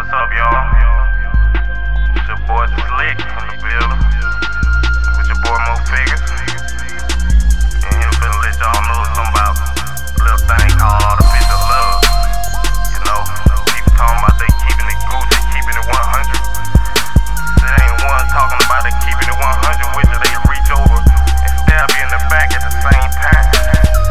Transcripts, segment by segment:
What's up, y'all? It's your boy Slick in the building with your boy Mo Figures. And here finna let y'all know something about a little thing called artificial love. You know, people talking about they keeping it Gucci, keeping it 100. There ain't one talking about they keeping it 100 with you. They reach over and stab you in the back at the same time.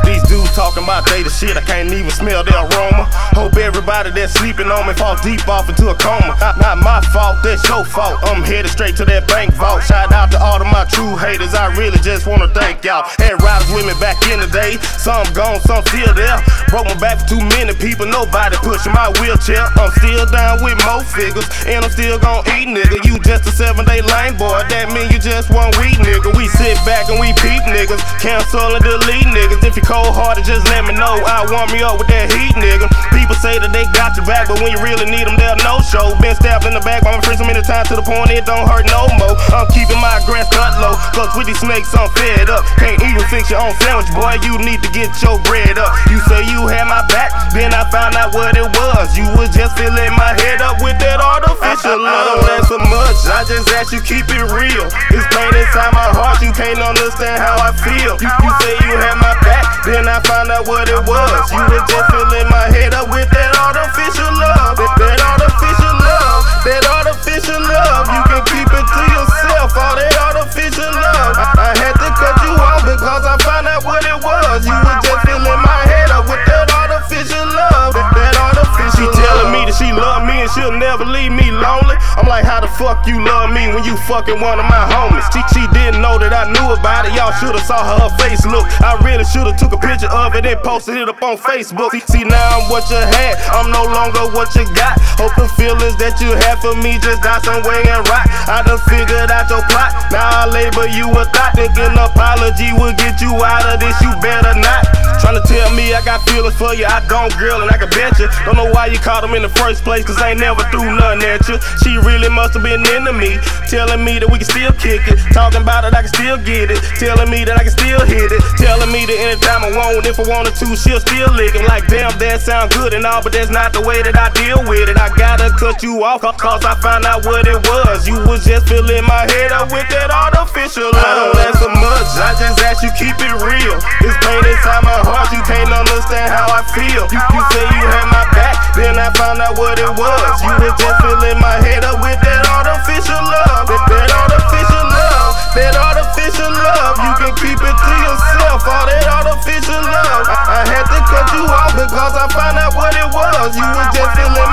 These dudes talking about they the shit, I can't even smell their aroma. Hope everybody that's sleeping on me fall deep off into a coma. Not my fault, that's your fault. I'm headed straight to that bank vault. Shout out to all of my true haters, I really just wanna thank y'all. Had riders with me back in the day, some gone, some still there. Broke my back for too many people, nobody pushing my wheelchair. I'm still down with Mo Figures, and I'm still gon' eat, nigga. You just a 7-day lame boy, that mean you just one week, nigga. We sit back and we peep niggas, cancel and delete niggas. If you cold-hearted, just let me know, I'll warm you up with that heat, nigga. People say that they got your back, but when you really need them, they'll no-show. Been stabbed in the back by my friends so many times to the point it don't hurt no more. I'm keeping my grass cut low, cause with these snakes I'm fed up. Can't even fix your own sandwich, boy, you need to get your bread up. You say you had my back, then I found out what it was. You was just filling my head up with that artificial love. I don't ask for much, I just ask you keep it real. It's pain inside my heart, you can't understand how I feel. You say you had my back, then I found out what it was. You was just filling my head up with that artificial love. That artificial love, that artificial love. You can keep it to yourself, all that artificial love. I had to cut you off because I found out what it was. You was just filling my head up with that artificial love. That artificial love. She telling me that she love me and she'll never leave me lonely. I'm like, how the fuck you love me when you fucking one of my homies? She didn't know that I knew about it. Y'all should've saw her face look. I really should've took a picture of it and posted it up on Facebook. See now I'm what you had, I'm no longer what you got. Hope the feelings that you had for me just die somewhere and rot. I done figured out your plot, now I label you a thought. Thinking apology will get you out of this, you better not. Tryna tell me I got feelings for you, I don't, girl, and I can bet you. Don't know why you caught them in the first place, cause I ain't never threw nothing at you. She really must've been into me, telling me that we can still kick it. Talking about it, I can still get it. Telling me that I can still hit it. Telling me that anytime I want, if I wanted to, she'll still lick it. Like, damn, that sound good and all, but that's not the way that I deal with it. I gotta cut you off, cause I found out what it was. You was just filling my head up with that artificial love. I don't ask for much, I just ask you keep it real. It's pain inside my heart, you can't understand how I feel. You say you had my back, then I found out what it was. You was just filling my head up with that artificial love. That artificial love, that artificial love. You can keep it to yourself, all that artificial love. I had to cut you off because I found out what it was. You was just filling